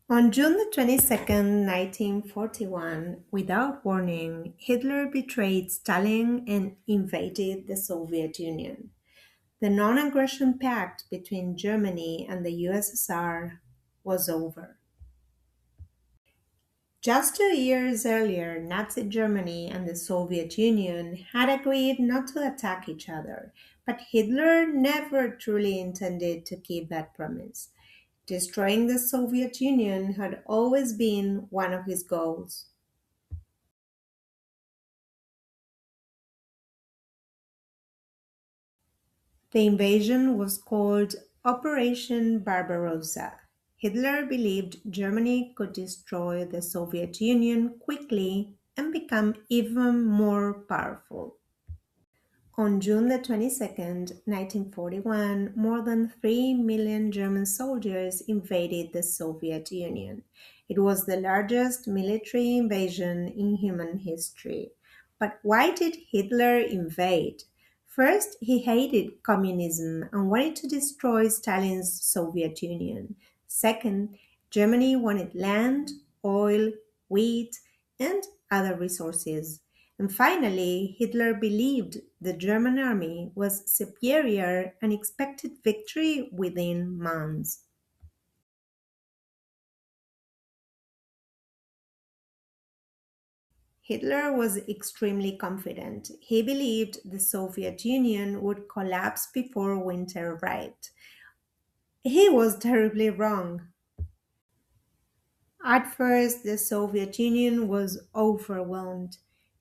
On June the 22nd, 1941, without warning, Hitler betrayed Stalin and invaded the Soviet Union. The non aggression pact between Germany and the USSR was over. Just 2 years earlier, Nazi Germany and the Soviet Union had agreed not to attack each other, but Hitler never truly intended to keep that promise. Destroying the Soviet Union had always been one of his goals. The invasion was called Operation Barbarossa. Hitler believed Germany could destroy the Soviet Union quickly and become even more powerful. On June the 22nd, 1941, more than 3 million German soldiers invaded the Soviet Union. It was the largest military invasion in human history. But why did Hitler invade? First, he hated communism and wanted to destroy Stalin's Soviet Union. Second, Germany wanted land, oil, wheat, and other resources. And finally, Hitler believed the German army was superior and expected victory within months. Hitler was extremely confident. He believed the Soviet Union would collapse before winter arrived. He was terribly wrong. At first, the Soviet Union was overwhelmed.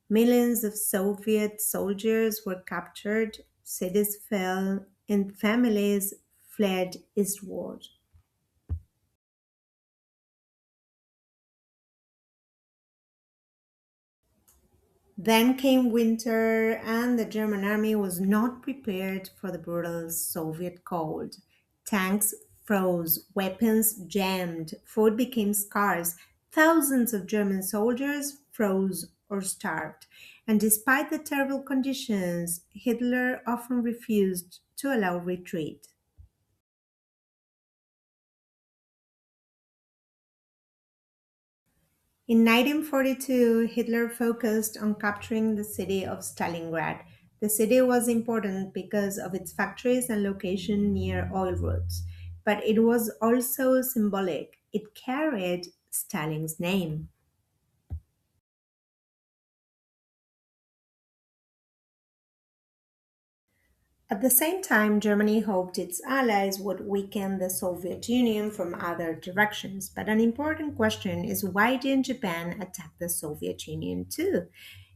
Millions of Soviet soldiers were captured, cities fell, and families fled eastward. Then came winter, and the German army was not prepared for the brutal Soviet cold. Tanks froze, weapons jammed, food became scarce. Thousands of German soldiers froze or starved. And despite the terrible conditions, Hitler often refused to allow retreat. In 1942, Hitler focused on capturing the city of Stalingrad. The city was important because of its factories and location near oil routes, but it was also symbolic. It carried Stalin's name. At the same time, Germany hoped its allies would weaken the Soviet Union from other directions. But an important question is why didn't Japan attack the Soviet Union too?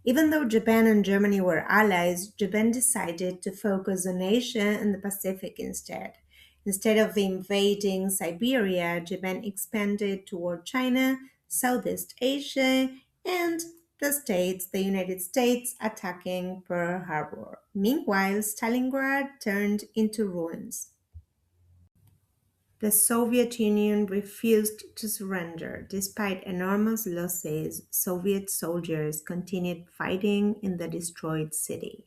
Even though Japan and Germany were allies, Japan decided to focus on Asia and the Pacific instead. Instead of invading Siberia, Japan expanded toward China, Southeast Asia, and the United States attacking Pearl Harbor. Meanwhile, Stalingrad turned into ruins. The Soviet Union refused to surrender. Despite enormous losses, Soviet soldiers continued fighting in the destroyed city.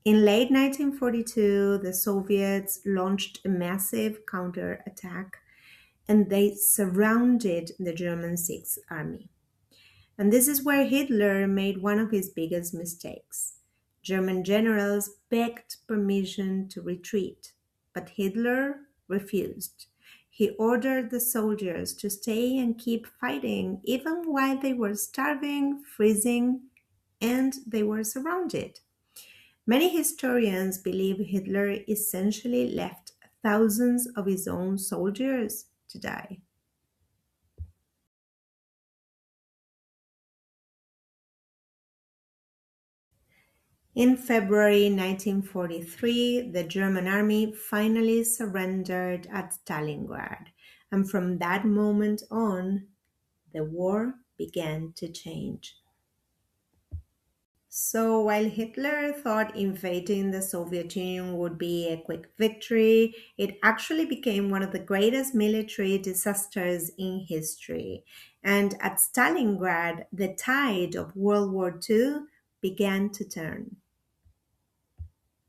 In late 1942, the Soviets launched a massive counterattack and they surrounded the German Sixth Army. And this is where Hitler made one of his biggest mistakes. German generals begged permission to retreat, but Hitler refused. He ordered the soldiers to stay and keep fighting even while they were starving, freezing, and they were surrounded. Many historians believe Hitler essentially left thousands of his own soldiers to die. In February 1943, the German army finally surrendered at Stalingrad, and from that moment on, the war began to change. So, while Hitler thought invading the Soviet Union would be a quick victory, it actually became one of the greatest military disasters in history. And at Stalingrad, the tide of World War II began to turn.